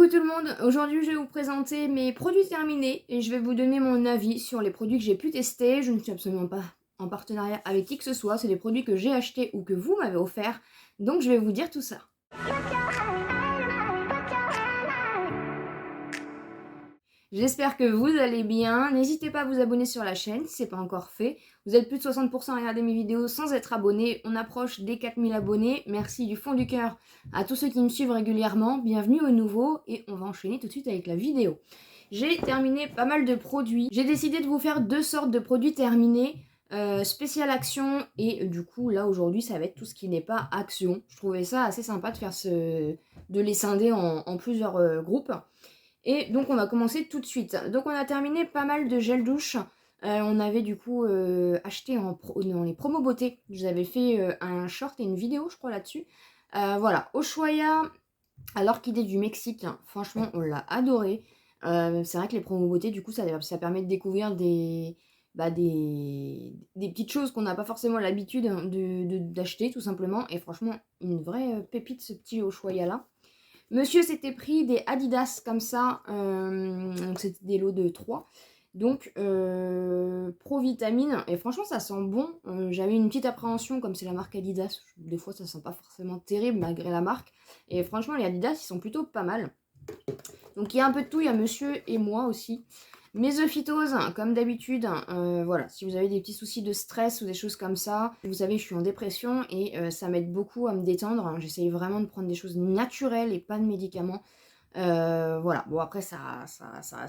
Coucou tout le monde, aujourd'hui je vais vous présenter mes produits terminés et je vais vous donner mon avis sur les produits que j'ai pu tester. Je ne suis absolument pas en partenariat avec qui que ce soit, c'est des produits que j'ai achetés ou que vous m'avez offerts, donc je vais vous dire tout ça. J'espère que vous allez bien, n'hésitez pas à vous abonner sur la chaîne si ce n'est pas encore fait. Vous êtes plus de 60% à regarder mes vidéos sans être abonné, on approche des 4000 abonnés, merci du fond du cœur à tous ceux qui me suivent régulièrement, bienvenue aux nouveaux et on va enchaîner tout de suite avec la vidéo. J'ai terminé pas mal de produits, j'ai décidé de vous faire deux sortes de produits terminés, spécial action et du coup là aujourd'hui ça va être tout ce qui n'est pas action. Je trouvais ça assez sympa de faire de les scinder en plusieurs groupes. Et donc on va commencer tout de suite. Donc on a terminé pas mal de gel douche. On avait du coup acheté dans les promos beauté. Je vous avais fait un short et une vidéo je crois là-dessus. Voilà, Ushuaïa à l'orchidée du Mexique. Hein. Franchement on l'a adoré. C'est vrai que les promos beauté du coup ça permet de découvrir des petites choses qu'on n'a pas forcément l'habitude d'acheter tout simplement. Et franchement une vraie pépite ce petit Ushuaïa là. Monsieur s'était pris des Adidas comme ça, donc c'était des lots de 3. Donc Pro Vitamine, et franchement ça sent bon. J'avais une petite appréhension, comme c'est la marque Adidas, des fois ça sent pas forcément terrible malgré la marque. Et franchement les Adidas ils sont plutôt pas mal. Donc il y a un peu de tout, il y a monsieur et moi aussi. Mes œuphytoses, comme d'habitude, voilà, si vous avez des petits soucis de stress ou des choses comme ça, vous savez, je suis en dépression et ça m'aide beaucoup à me détendre. J'essaye vraiment de prendre des choses naturelles et pas de médicaments. Voilà, bon après ça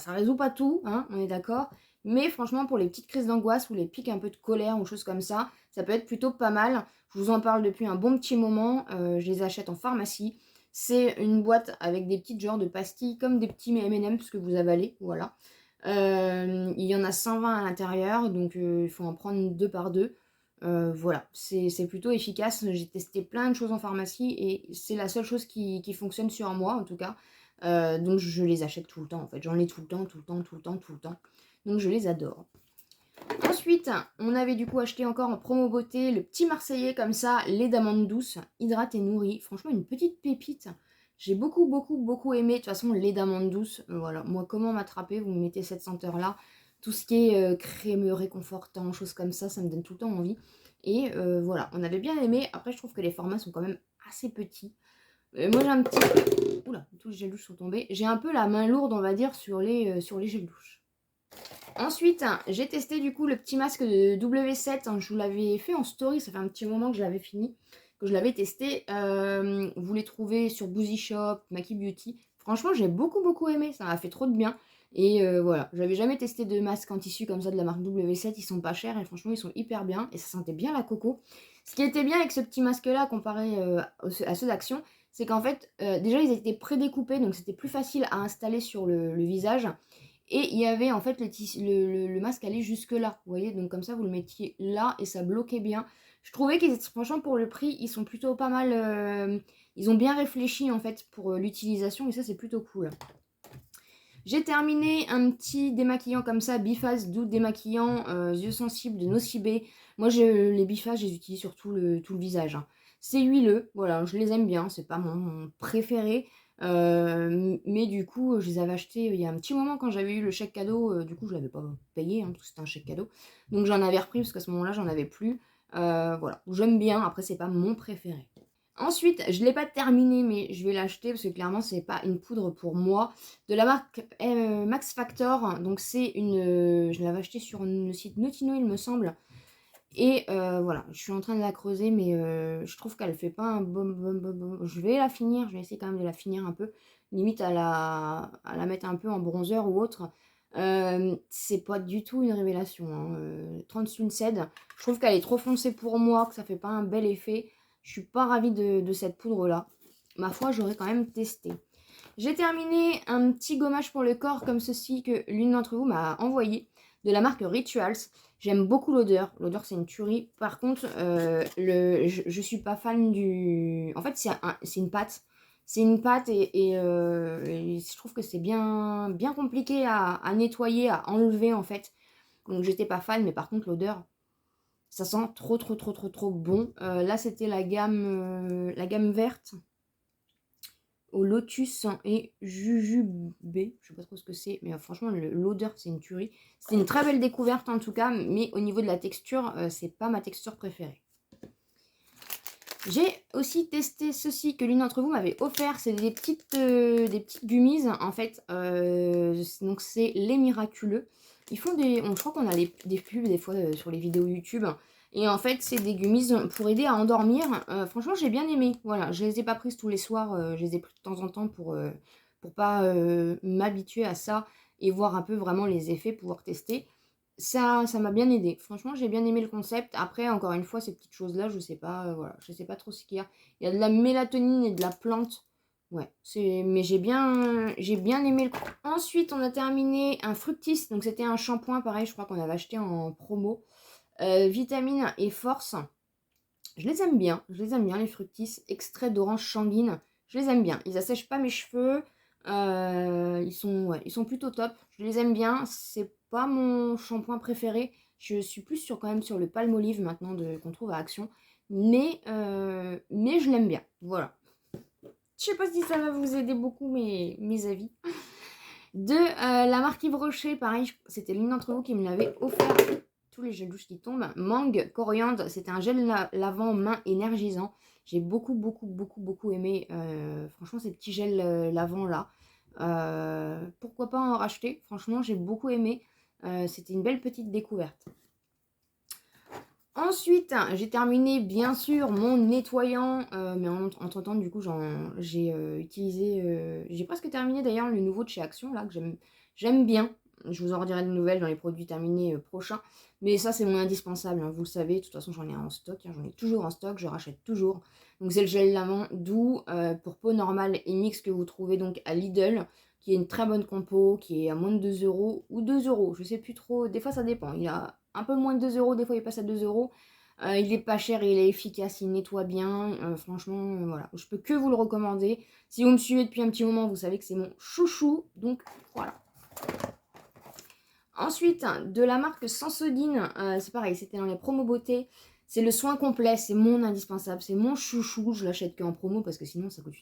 résout pas tout, hein, on est d'accord. Mais franchement, pour les petites crises d'angoisse ou les pics un peu de colère ou choses comme ça peut être plutôt pas mal. Je vous en parle depuis un bon petit moment, je les achète en pharmacie. C'est une boîte avec des petites genres de pastilles comme des petits M&M's que vous avalez, voilà. Il y en a 120 à l'intérieur, donc il faut en prendre 2 par 2. Voilà, c'est plutôt efficace. J'ai testé plein de choses en pharmacie et c'est la seule chose qui fonctionne sur moi en tout cas. Donc je les achète tout le temps en fait. J'en ai tout le temps, tout le temps, tout le temps, tout le temps. Donc je les adore. Ensuite, on avait du coup acheté encore en promo beauté le petit Marseillais comme ça, lait d'amande douce, hydrate et nourrit. Franchement, une petite pépite. J'ai beaucoup aimé. De toute façon, lait d'amande douce, voilà. Moi, comment m'attraper? Vous me mettez cette senteur-là. Tout ce qui est crémeux, réconfortant, choses comme ça me donne tout le temps envie. Et voilà, on avait bien aimé. Après, je trouve que les formats sont quand même assez petits. Moi, j'ai un petit... Oula, tous les gels douches sont tombés. J'ai un peu la main lourde, on va dire, sur les gels douches. Ensuite, j'ai testé du coup le petit masque de W7. Je vous l'avais fait en story, ça fait un petit moment que je l'avais fini, que je l'avais testé. Vous les trouvez sur Boozy Shop, Maki Beauty. Franchement, j'ai beaucoup aimé, ça m'a fait trop de bien. Et voilà, j'avais jamais testé de masque en tissu comme ça de la marque W7. Ils sont pas chers et franchement, ils sont hyper bien. Et ça sentait bien la coco. Ce qui était bien avec ce petit masque-là comparé à ceux d'Action, c'est qu'en fait, déjà, ils étaient prédécoupés, donc c'était plus facile à installer sur le visage. Et il y avait en fait le masque allait jusque là, vous voyez, donc comme ça vous le mettiez là et ça bloquait bien. Je trouvais qu'ils étaient, franchement pour le prix, ils sont plutôt pas mal, ils ont bien réfléchi en fait pour l'utilisation et ça c'est plutôt cool. J'ai terminé un petit démaquillant comme ça, Biphase doux démaquillant, yeux sensibles de Nocibé. Moi les Biphase je les utilise sur tout le visage. Hein. C'est huileux, voilà, je les aime bien, c'est pas mon préféré. Mais du coup, je les avais achetés il y a un petit moment quand j'avais eu le chèque cadeau. Du coup, je l'avais pas payé, hein, parce que c'était un chèque cadeau. Donc j'en avais repris parce qu'à ce moment-là, j'en avais plus. Voilà, j'aime bien. Après, c'est pas mon préféré. Ensuite, je ne l'ai pas terminé, mais je vais l'acheter parce que clairement, c'est pas une poudre pour moi. De la marque Max Factor. Donc c'est une... je l'avais acheté sur le site Notino, il me semble. Et voilà, je suis en train de la creuser, mais je trouve qu'elle fait pas un bon. Je vais la finir, je vais essayer quand même de la finir un peu. Limite à la mettre un peu en bronzer ou autre. C'est pas du tout une révélation. Hein. 30 Sunset, je trouve qu'elle est trop foncée pour moi, que ça fait pas un bel effet. Je suis pas ravie de cette poudre-là. Ma foi, j'aurais quand même testé. J'ai terminé un petit gommage pour le corps comme ceci que l'une d'entre vous m'a envoyé de la marque Rituals. J'aime beaucoup l'odeur. L'odeur, c'est une tuerie. Par contre, je suis pas fan du... En fait, c'est une pâte. C'est une pâte et je trouve que c'est bien compliqué à nettoyer, à enlever en fait. Donc, j'étais pas fan, mais par contre, l'odeur, ça sent trop bon. Là, c'était la gamme verte. au lotus et jujubé. Je sais pas trop ce que c'est, mais franchement, l'odeur, c'est une tuerie. C'est une très belle découverte en tout cas, mais au niveau de la texture, c'est pas ma texture préférée. J'ai aussi testé ceci que l'une d'entre vous m'avait offert. C'est des petites gummies en fait. Donc c'est les miraculeux. Ils font des... je crois qu'on a des pubs des fois sur les vidéos YouTube. Et en fait, c'est des gummies pour aider à endormir. Franchement, j'ai bien aimé. Voilà, je les ai pas prises tous les soirs. Je les ai prises de temps en temps pour pas m'habituer à ça et voir un peu vraiment les effets, pouvoir tester. Ça m'a bien aidé. Franchement, j'ai bien aimé le concept. Après, encore une fois, ces petites choses-là, je sais pas, voilà, je sais pas trop ce qu'il y a. Il y a de la mélatonine et de la plante. Ouais, mais j'ai bien aimé. Ensuite, on a terminé un Fructis. Donc, c'était un shampoing, pareil, je crois qu'on avait acheté en promo. Vitamine et force. Je les aime bien, les Fructis. Extrait d'orange sanguine. Je les aime bien. Ils assèchent pas mes cheveux. Ils sont plutôt top. Je les aime bien. C'est pas mon shampoing préféré. Je suis plus quand même sur le Palmolive maintenant qu'on trouve à Action. Mais je l'aime bien. Voilà. Je sais pas si ça va vous aider beaucoup mes avis. De la marque Yves Rocher, pareil, c'était l'une d'entre vous qui me l'avait offert. Tous les gels douches qui tombent. Mangue, coriandre, c'était un gel lavant main énergisant. J'ai beaucoup aimé. Franchement, ces petits gels lavants là. Pourquoi pas en racheter? Franchement, j'ai beaucoup aimé. C'était une belle petite découverte. Ensuite, j'ai terminé bien sûr mon nettoyant, mais entre temps du coup j'ai utilisé, j'ai presque terminé d'ailleurs le nouveau de chez Action là que j'aime bien. Je vous en redirai de nouvelles dans les produits terminés prochains, mais ça c'est mon indispensable, hein, vous le savez, de toute façon j'en ai en stock, hein, j'en ai toujours en stock, je rachète toujours. Donc c'est le gel lavant doux pour peau normale et mix que vous trouvez donc à Lidl, qui est une très bonne compo, qui est à moins de 2 euros ou 2 euros, je sais plus trop, des fois ça dépend, il a un peu moins de 2 euros, des fois il passe à 2 euros. Il est pas cher et il est efficace, il nettoie bien. Franchement, voilà, je peux que vous le recommander. Si vous me suivez depuis un petit moment, vous savez que c'est mon chouchou. Donc voilà. Ensuite, de la marque Sensodyne, c'est pareil, c'était dans les promos beauté. C'est le soin complet, c'est mon indispensable, c'est mon chouchou. Je l'achète qu'en promo parce que sinon ça coûte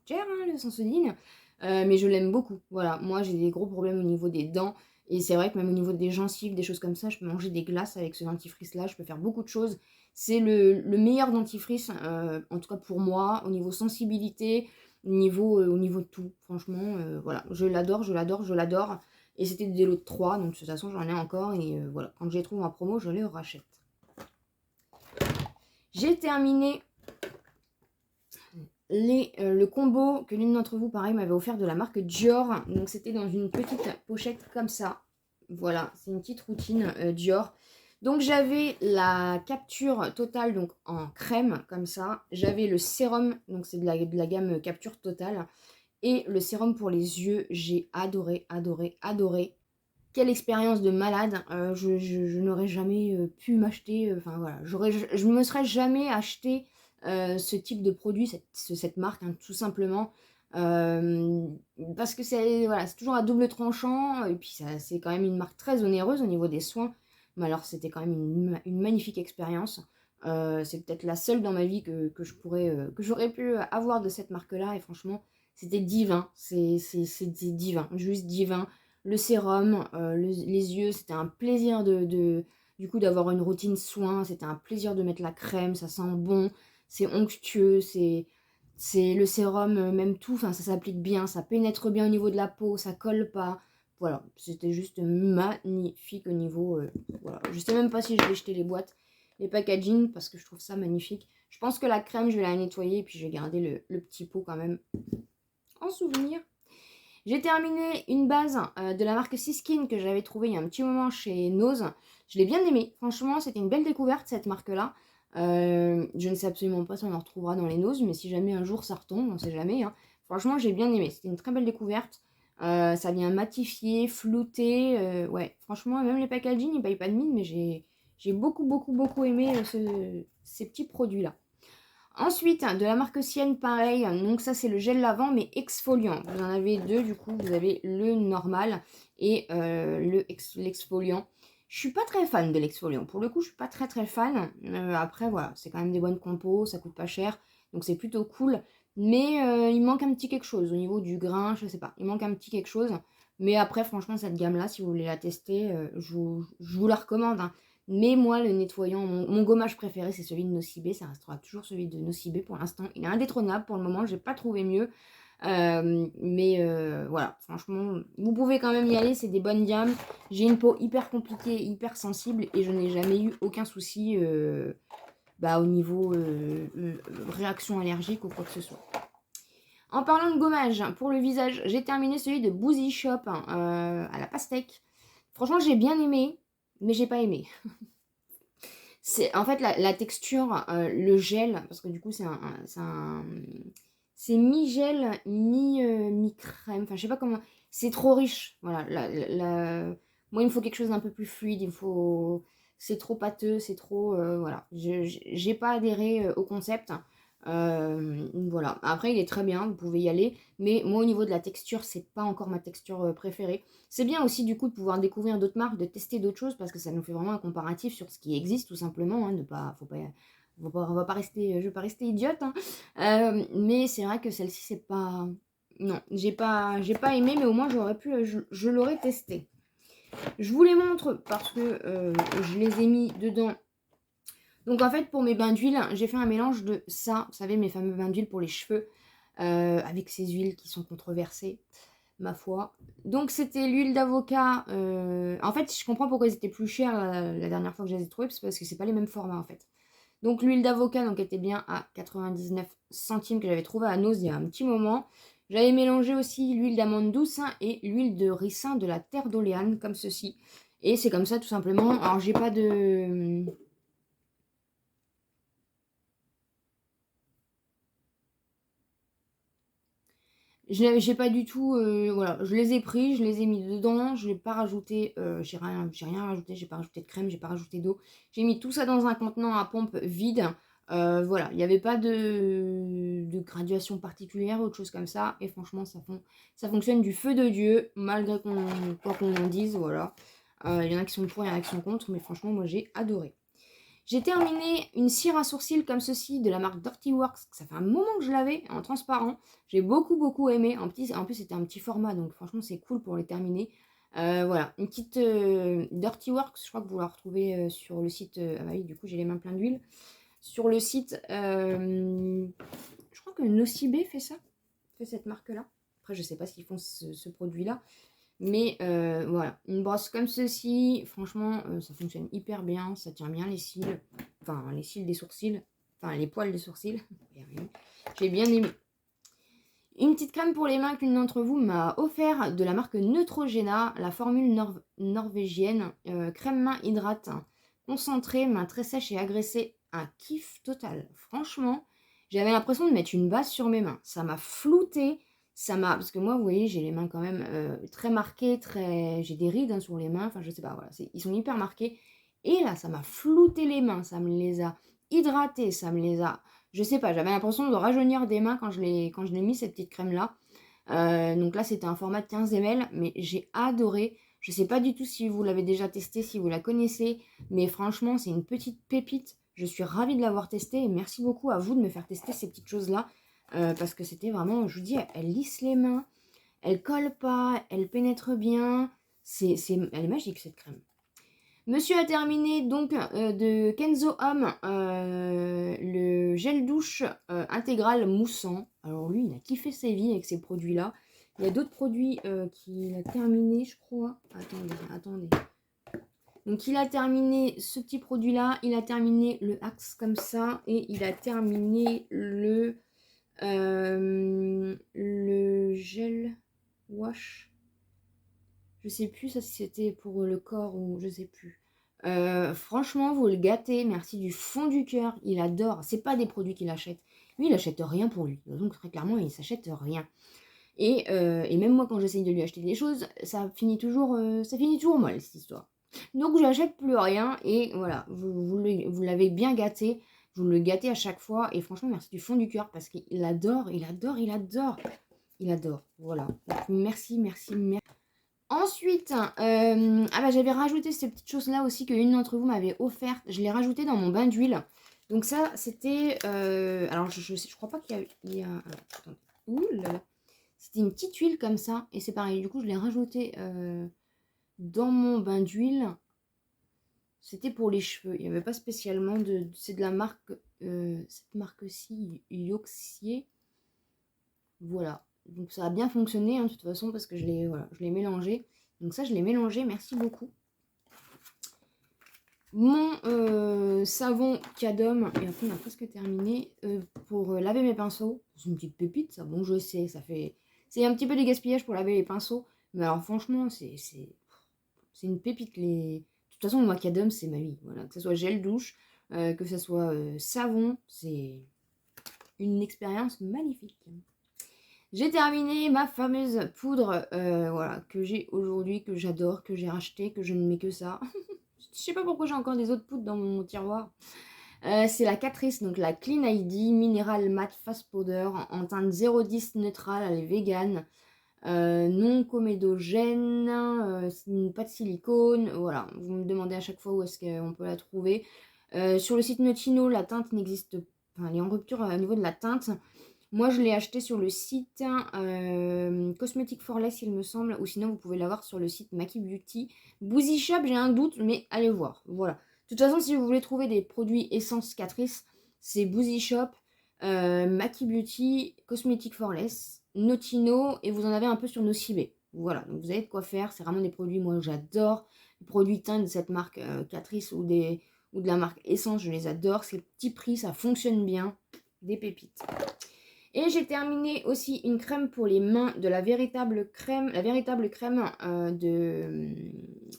cher, hein, le Sensodyne. Mais je l'aime beaucoup. Voilà, moi j'ai des gros problèmes au niveau des dents. Et c'est vrai que même au niveau des gencives, des choses comme ça, je peux manger des glaces avec ce dentifrice-là. Je peux faire beaucoup de choses. C'est le meilleur dentifrice, en tout cas pour moi, au niveau sensibilité, au niveau de tout. Franchement, voilà, je l'adore. Et c'était des lots de 3, donc de toute façon j'en ai encore. Et voilà, quand je les trouve en promo, je les rachète. J'ai terminé le combo que l'une d'entre vous, pareil, m'avait offert de la marque Dior. Donc c'était dans une petite pochette comme ça. Voilà, c'est une petite routine Dior. Donc j'avais la capture totale donc en crème comme ça. J'avais le sérum, donc c'est de la gamme capture totale. Et le sérum pour les yeux, j'ai adoré. Quelle expérience de malade. Je n'aurais jamais pu m'acheter, enfin voilà, je me serais jamais acheté ce type de produit, cette marque, hein, tout simplement. Parce que c'est voilà, c'est toujours à double tranchant, et puis c'est quand même une marque très onéreuse au niveau des soins. Mais alors c'était quand même une magnifique expérience. C'est peut-être la seule dans ma vie que j'aurais pu avoir de cette marque-là, et franchement, c'était divin. C'était divin, juste divin. Le sérum, les yeux, c'était un plaisir du coup d'avoir une routine soin, c'était un plaisir de mettre la crème, ça sent bon, c'est onctueux, c'est le sérum, même tout, enfin ça s'applique bien, ça pénètre bien au niveau de la peau, ça colle pas. Voilà, c'était juste magnifique au niveau, voilà. Je sais même pas si je vais jeter les packaging, parce que je trouve ça magnifique. Je pense que la crème, je vais la nettoyer, et puis je vais garder le petit pot quand même en souvenir. J'ai terminé une base de la marque Siskin que j'avais trouvée il y a un petit moment chez Nose. Je l'ai bien aimée. Franchement, c'était une belle découverte cette marque-là. Je ne sais absolument pas si on en retrouvera dans les Nose, mais si jamais un jour ça retombe, on ne sait jamais. Hein. Franchement, j'ai bien aimé. C'était une très belle découverte. Ça vient matifier, flouter. Ouais, franchement, même les packaging, ils ne payent pas de mine, mais j'ai beaucoup aimé ces petits produits-là. Ensuite, de la marque Sienne, pareil, donc ça c'est le gel lavant mais exfoliant. Vous en avez deux, du coup, vous avez le normal et l'exfoliant. Je suis pas très fan de l'exfoliant. Pour le coup, je suis pas très fan. Après, voilà, c'est quand même des bonnes compos, ça coûte pas cher, donc c'est plutôt cool. Mais il manque un petit quelque chose au niveau du grain, je sais pas. Il manque un petit quelque chose. Mais après, franchement, cette gamme-là, si vous voulez la tester, je vous la recommande, hein. Mais moi, le nettoyant, mon gommage préféré, c'est celui de Nocibé. Ça restera toujours celui de Nocibé pour l'instant. Il est indétrônable pour le moment, j'ai pas trouvé mieux. Mais voilà, franchement, vous pouvez quand même y aller, c'est des bonnes gammes. J'ai une peau hyper compliquée, hyper sensible et je n'ai jamais eu aucun souci au niveau réaction allergique ou quoi que ce soit. En parlant de gommage, pour le visage, j'ai terminé celui de Boozy Shop à la pastèque. Franchement, j'ai bien aimé, mais j'ai pas aimé. C'est en fait la texture, le gel, parce que du coup c'est mi-gel, mi-crème, enfin je sais pas comment, c'est trop riche, voilà, moi il me faut quelque chose d'un peu plus fluide, c'est trop pâteux, c'est trop, voilà, j'ai pas adhéré au concept, voilà, après il est très bien, vous pouvez y aller, mais moi au niveau de la texture, c'est pas encore ma texture préférée. C'est bien aussi du coup de pouvoir découvrir d'autres marques, de tester d'autres choses, parce que ça nous fait vraiment un comparatif sur ce qui existe tout simplement, hein, on va pas rester, je vais pas rester idiote, hein. Mais c'est vrai que celle-ci, c'est pas... Non, j'ai pas aimé, mais au moins j'aurais pu, je l'aurais testé. Je vous les montre parce que je les ai mis dedans. Donc en fait, pour mes bains d'huile, j'ai fait un mélange de ça, vous savez, mes fameux bains d'huile pour les cheveux, avec ces huiles qui sont controversées, ma foi. Donc c'était l'huile d'avocat. En fait, je comprends pourquoi ils étaient plus chers la dernière fois que je les ai trouvés, parce que c'est pas les mêmes formats en fait. Donc l'huile d'avocat donc était bien à 99 centimes que j'avais trouvé à Nose il y a un petit moment. J'avais mélangé aussi l'huile d'amande douce, hein, et l'huile de ricin de la terre d'Oléane comme ceci. Et c'est comme ça tout simplement. Alors j'ai pas de... J'ai pas du tout... voilà, je les ai pris, je les ai mis dedans, je n'ai pas rajouté... j'ai rien rajouté, j'ai pas rajouté de crème, j'ai pas rajouté d'eau. J'ai mis tout ça dans un contenant à pompe vide. Voilà, il n'y avait pas de graduation particulière, autre chose comme ça. Et franchement, ça fonctionne du feu de Dieu, malgré quoi qu'on en dise, voilà. Il y en a qui sont pour, il y en a qui sont contre, mais franchement, moi j'ai adoré. J'ai terminé une cire à sourcils comme ceci de la marque Dirty Works. Ça fait un moment que je l'avais en transparent. J'ai beaucoup aimé. En plus, c'était un petit format, donc franchement, c'est cool pour les terminer. Voilà, une petite Dirty Works. Je crois que vous la retrouvez sur le site. Ah bah oui, du coup, j'ai les mains pleines d'huile. Sur le site, je crois que Nocibé fait ça, fait cette marque-là. Après, je sais pas s'ils font ce produit-là. Mais voilà, une brosse comme ceci, franchement, ça fonctionne hyper bien, ça tient bien les cils, enfin les cils des sourcils, enfin les poils des sourcils. J'ai bien aimé. Une petite crème pour les mains qu'une d'entre vous m'a offert de la marque Neutrogena, la formule norvégienne, crème main hydrate, concentrée, main très sèche et agressée, un kiff total. Franchement, j'avais l'impression de mettre une base sur mes mains, ça m'a flouté. Parce que moi, vous voyez, j'ai les mains quand même très marquées, j'ai des rides, hein, sur les mains, enfin je sais pas, voilà, ils sont hyper marqués. Et là, ça m'a flouté les mains, ça me les a hydratées, ça me les a... Je sais pas, j'avais l'impression de rajeunir des mains quand je l'ai mis, cette petite crème-là. Donc là, c'était un format de 15 ml, mais j'ai adoré. Je sais pas du tout si vous l'avez déjà testé, si vous la connaissez, mais franchement, c'est une petite pépite. Je suis ravie de l'avoir testée et merci beaucoup à vous de me faire tester ces petites choses-là. Parce que c'était vraiment, je vous dis, elle lisse les mains, elle colle pas, elle pénètre bien. Elle est magique cette crème. Monsieur a terminé donc de Kenzo Home le gel douche intégral moussant. Alors lui, il a kiffé sa vie avec ces produits-là. Il y a d'autres produits qu'il a terminé, je crois. Attendez. Donc il a terminé ce petit produit-là. Il a terminé le Axe comme ça. Et il a terminé le gel wash. Je sais plus ça si c'était pour le corps ou je sais plus. Franchement, vous le gâtez. Merci du fond du cœur. Il adore. C'est pas des produits qu'il achète. Lui, il achète rien pour lui. Donc très clairement, il s'achète rien. Et même moi, quand j'essaye de lui acheter des choses, ça finit toujours mal cette histoire. Donc je n'achète plus rien et voilà, vous l'avez bien gâté. Vous le gâtez à chaque fois et franchement, merci du fond du cœur parce qu'il adore. Il adore. Voilà. Donc, merci. Ensuite, j'avais rajouté ces petites choses-là aussi qu'une d'entre vous m'avait offerte. Je l'ai rajouté dans mon bain d'huile. Donc ça, c'était... alors, je crois pas qu'il y a alors, attendez. Ouh là là. C'était une petite huile comme ça. Et c'est pareil, du coup, je l'ai rajouté dans mon bain d'huile. C'était pour les cheveux. Il n'y avait pas spécialement de... C'est de la marque... cette marque-ci, Yoxier. Voilà. Donc ça a bien fonctionné, hein, de toute façon, parce que je l'ai voilà, mélangé. Donc ça, je l'ai mélangé. Merci beaucoup. Mon savon Cadom, et après on a presque terminé, pour laver mes pinceaux. C'est une petite pépite, ça. Bon, je sais, ça fait... C'est un petit peu du gaspillage pour laver les pinceaux. Mais alors franchement, c'est une pépite. De toute façon, moi, Cadom, c'est ma vie. Voilà. Que ce soit gel douche, que ce soit savon, c'est une expérience magnifique. J'ai terminé ma fameuse poudre, voilà, que j'ai aujourd'hui, que j'adore, que j'ai racheté, que je ne mets que ça. Je sais pas pourquoi j'ai encore des autres poudres dans mon tiroir. C'est la Catrice, donc la Clean ID Mineral Matte Fast Powder en teinte 0,10 neutrale, elle est vegan, non comédogène, pas de silicone, voilà. Vous me demandez à chaque fois où est-ce qu'on peut la trouver. Sur le site Notino, la teinte n'existe pas, enfin, elle est en rupture au niveau de la teinte. Moi, je l'ai acheté sur le site Cosmetic for Less, il me semble, ou sinon vous pouvez l'avoir sur le site Maki Beauty. Boozy Shop, j'ai un doute, mais allez voir. Voilà. De toute façon, si vous voulez trouver des produits essence Catrice, c'est Boozy Shop, Maki Beauty, Cosmetic for Less, Notino, et vous en avez un peu sur Nocibé. Voilà, donc vous avez de quoi faire. C'est vraiment des produits, moi j'adore. Les produits teints de cette marque Catrice ou de la marque Essence, je les adore. C'est petit prix, ça fonctionne bien. Des pépites. Et j'ai terminé aussi une crème pour les mains de la véritable crème de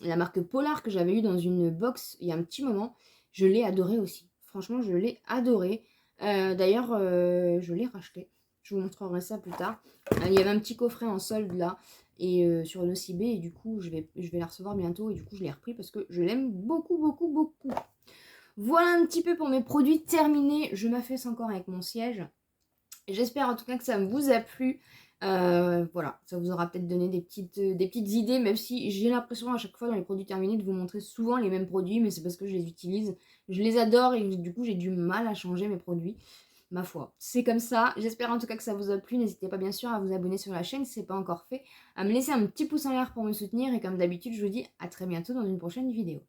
la marque Polar que j'avais eu dans une box il y a un petit moment. Je l'ai adorée aussi. Franchement, je l'ai adorée. D'ailleurs, je l'ai racheté. Je vous montrerai ça plus tard. Il y avait un petit coffret en solde là et sur le CB et du coup, je vais la recevoir bientôt et du coup, je l'ai repris parce que je l'aime beaucoup, beaucoup, beaucoup. Voilà un petit peu pour mes produits terminés. Je m'affaisse encore avec mon siège. J'espère en tout cas que ça vous a plu. Voilà, ça vous aura peut-être donné des petites idées, même si j'ai l'impression à chaque fois dans les produits terminés de vous montrer souvent les mêmes produits, mais c'est parce que je les utilise. Je les adore et du coup j'ai du mal à changer mes produits. Ma foi, c'est comme ça. J'espère en tout cas que ça vous a plu. N'hésitez pas bien sûr à vous abonner sur la chaîne si ce n'est pas encore fait, à me laisser un petit pouce en l'air pour me soutenir et comme d'habitude je vous dis à très bientôt dans une prochaine vidéo.